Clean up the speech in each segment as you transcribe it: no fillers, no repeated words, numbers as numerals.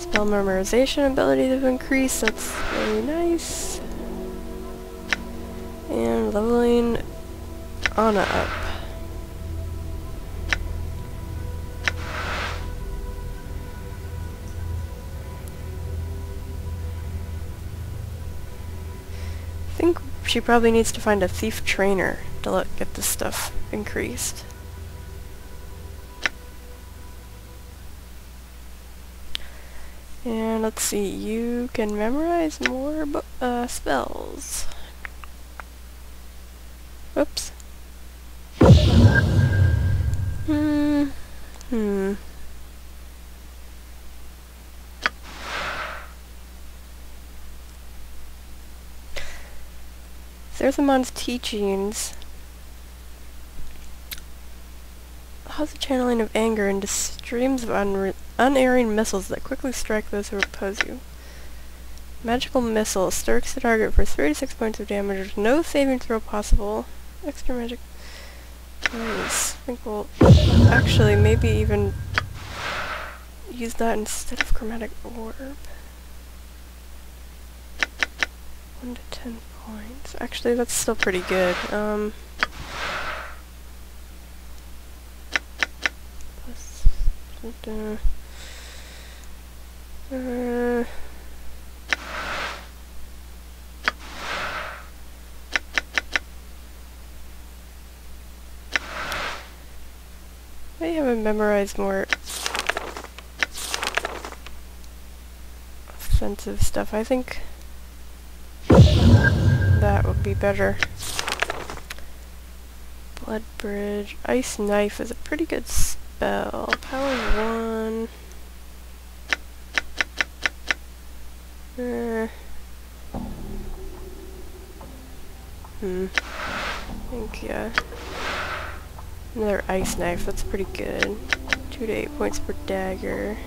Spell memorization ability to increase, that's really nice. And leveling Anna up. I think she probably needs to find a thief trainer to get this stuff increased. And let's see, you can memorize more spells. Oops. Zerthimon's teachings allows the channeling of anger into streams of unerring missiles that quickly strike those who oppose you. Magical missile strikes the target for 36 points of damage with no saving throw possible. Extra magic. Nice. I think we'll actually maybe even use that instead of chromatic orb. 1 to 10 points. Actually, that's still pretty good. I haven't memorized more offensive stuff. I think that would be better. Blood Bridge. Ice Knife is a pretty good spell. Power 1. I think, yeah. Another Ice Knife, that's pretty good. 2 to 8 points per dagger.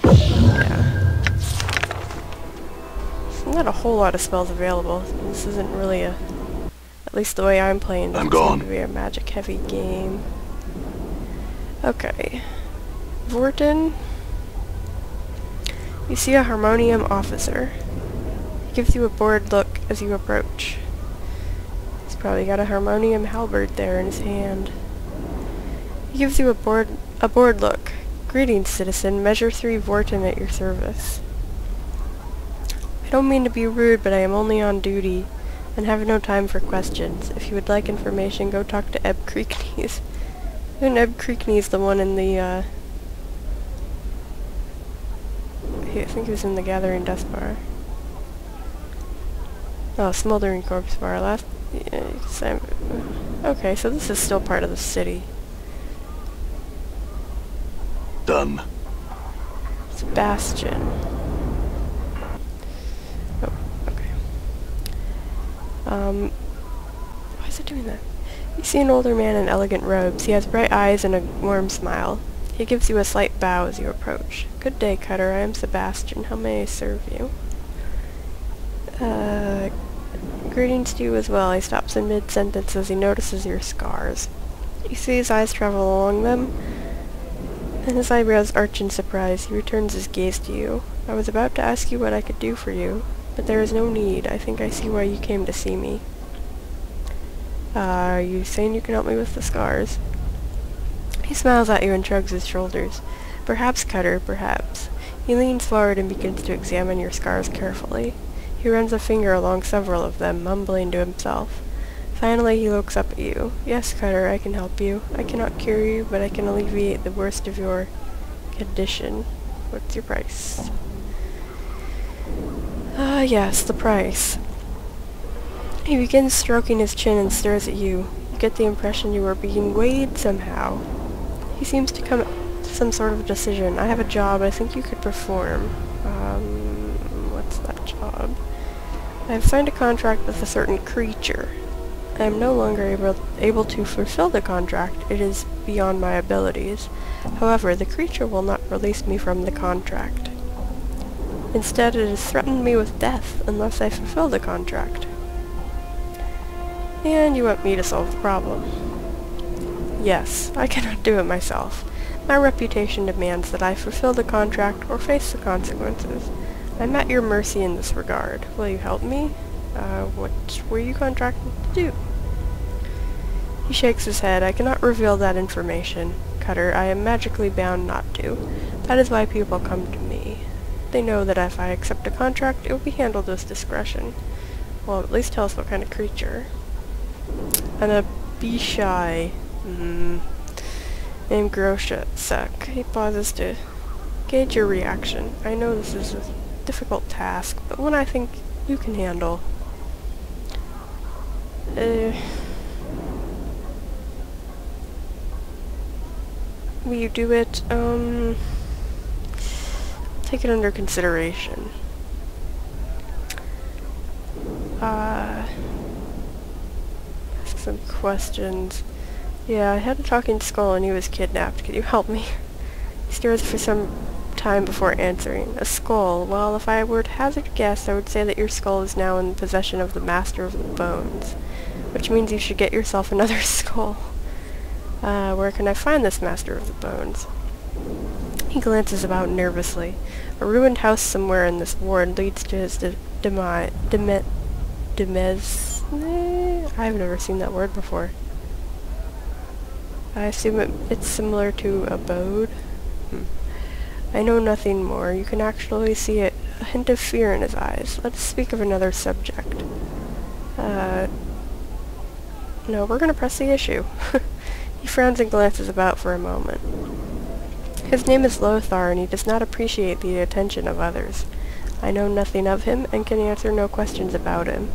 Yeah. There's not a whole lot of spells available. This isn't really a... At least the way I'm playing this is going to be a magic-heavy game. Okay. Vorten. You see a Harmonium officer. He gives you a bored look as you approach. He's probably got a Harmonium halberd there in his hand. He gives you a bored look. Greetings, citizen. Measure 3 Vorten at your service. I don't mean to be rude, but I am only on duty and have no time for questions. If you would like information, go talk to Ebb Creekneys. And Ebb Creekney's the one in the, I think he was in the Gathering Dust Bar. Oh, Smoldering Corpse Bar. Last... Yeah, okay, so this is still part of the city. Done. Sebastian. Oh, okay. Why is it doing that? You see an older man in elegant robes. He has bright eyes and a warm smile. He gives you a slight bow as you approach. Good day, Cutter. I am Sebastian. How may I serve you? Greetings to you as well. He stops in mid-sentence as he notices your scars. You see his eyes travel along them, and his eyebrows arch in surprise. He returns his gaze to you. I was about to ask you what I could do for you, but there is no need. I think I see why you came to see me. Are you saying you can help me with the scars? He smiles at you and shrugs his shoulders. Perhaps, Cutter, perhaps. He leans forward and begins to examine your scars carefully. He runs a finger along several of them, mumbling to himself. Finally, he looks up at you. Yes, Cutter, I can help you. I cannot cure you, but I can alleviate the worst of your condition. What's your price? Yes, the price. He begins stroking his chin and stares at you. You get the impression you are being weighed somehow. He seems to come to some sort of decision. I have a job I think you could perform. What's that job? I have signed a contract with a certain creature. I am no longer able to fulfill the contract. It is beyond my abilities. However, the creature will not release me from the contract. Instead, it has threatened me with death unless I fulfill the contract. And you want me to solve the problem. Yes, I cannot do it myself. My reputation demands that I fulfill the contract or face the consequences. I'm at your mercy in this regard. Will you help me? What were you contracted to do? He shakes his head. I cannot reveal that information. Cutter, I am magically bound not to. That is why people come to me. They know that if I accept a contract, it will be handled with discretion. Well, at least tell us what kind of creature. And a Bishai. Named Grosek. He pauses to gauge your reaction. I know this is a difficult task, but one I think you can handle. Will you do it? Take it under consideration. Ask some questions. Yeah, I had a talking skull and he was kidnapped. Can you help me? He stares for some time before answering. A skull. Well, if I were to hazard a guess, I would say that your skull is now in possession of the Master of the Bones. Which means you should get yourself another skull. Where can I find this Master of the Bones? He glances about nervously. A ruined house somewhere in this ward leads to his demise. I've never seen that word before. I assume it's similar to abode. I know nothing more. You can actually see a hint of fear in his eyes. Let's speak of another subject. No, we're gonna press the issue. He frowns and glances about for a moment. His name is Lothar, and he does not appreciate the attention of others. I know nothing of him, and can answer no questions about him.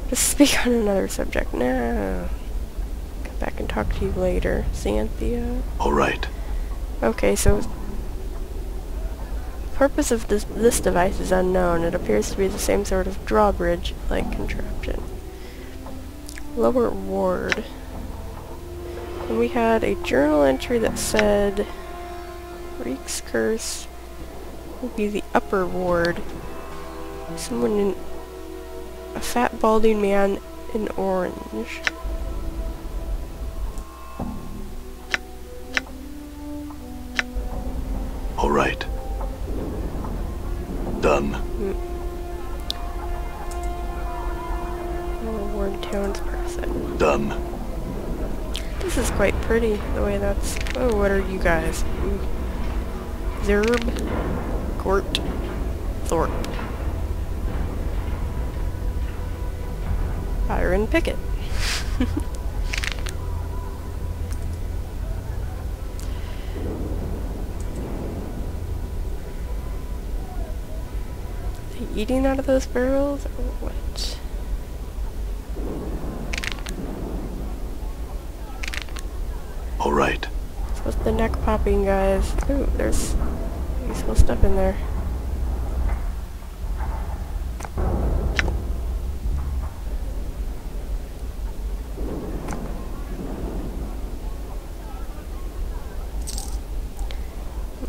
Just speak on another subject. No. Come back and talk to you later, Xanthia. All right. Okay, so the purpose of this device is unknown. It appears to be the same sort of drawbridge-like contraption. Lower ward. And we had a journal entry that said Reek's curse would be the upper ward. Someone in a fat balding man in orange. All right. Done. Lower ward townsperson. Done. This is quite pretty, the way that's... Oh, what are you guys? Ooh. Zerb, Court, Thorpe. Byron Pickett. Are they eating out of those barrels, or what? All right. What's the neck popping, guys? Ooh, there's useful stuff in there.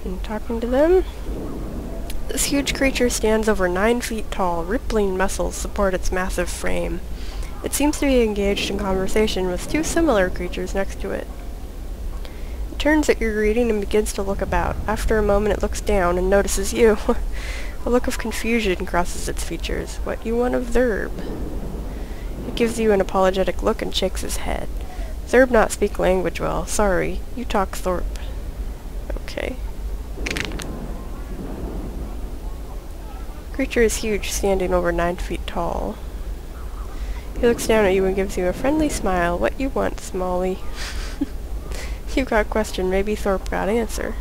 And talking to them. This huge creature stands over 9 feet tall. Rippling muscles support its massive frame. It seems to be engaged in conversation with 2 similar creatures next to it. It turns at your greeting and begins to look about. After a moment it looks down and notices you. A look of confusion crosses its features. What you want of Zerb? It gives you an apologetic look and shakes his head. Zerb not speak language well. Sorry. You talk Thorpe. Okay. Creature is huge, standing over 9 feet tall. He looks down at you and gives you a friendly smile. What you want, Smalley? You got question, maybe Thorpe got answer.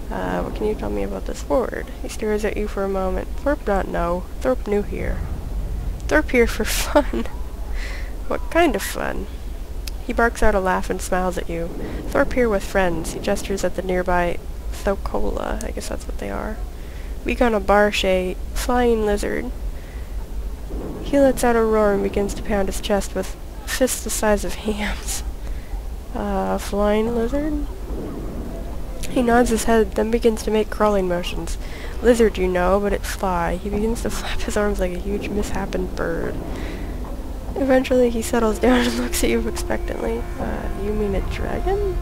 What can you tell me about this ward? He stares at you for a moment. Thorpe not know. Thorpe new here. Thorpe here for fun. What kind of fun? He barks out a laugh and smiles at you. Thorpe here with friends. He gestures at the nearby Thocola. I guess that's what they are. We gonna barsh a flying lizard. He lets out a roar and begins to pound his chest with fists the size of hams. Flying lizard? He nods his head, then begins to make crawling motions. Lizard, you know, but it fly. He begins to flap his arms like a huge misshapen bird. Eventually he settles down and looks at you expectantly. You mean a dragon?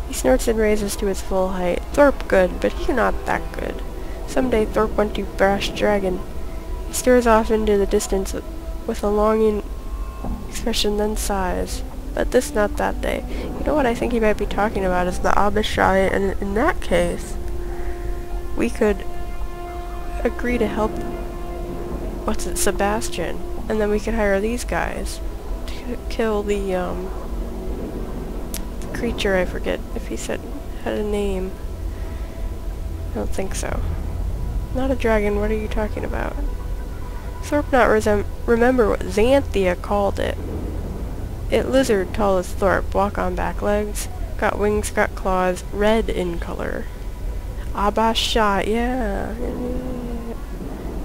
He snorts and raises to his full height. Thorpe good, but he's not that good. Someday Thorpe went to brash dragon. He stares off into the distance with a longing expression, then sighs. But this not that day. You know what I think he might be talking about is the Abishai, and in that case, we could agree to help, Sebastian, and then we could hire these guys to kill the creature, I forget if he had a name. I don't think so. Not a dragon, what are you talking about? Thorpe not remember what Xanthia called it. It lizard tall as Thorpe, walk on back legs, got wings, got claws, red in color. Abashai, yeah.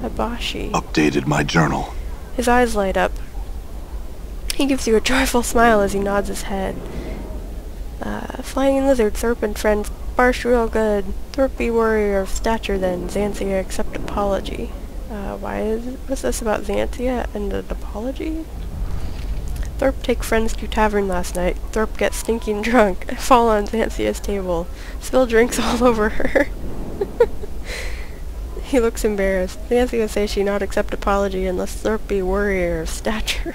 Abashi. Updated my journal. His eyes light up. He gives you a joyful smile as he nods his head. Flying lizard, Thorpe and friends, barsh real good. Thorpe be warrior of stature then, Xanthia accept apology. What's this about Xanthia and an apology? Thorpe take friends to tavern last night. Thorpe get stinking drunk. Fall on Xanthia's table. Spill drinks all over her. He looks embarrassed. Xanthia says she not accept apology unless Thorpe be warrior of stature.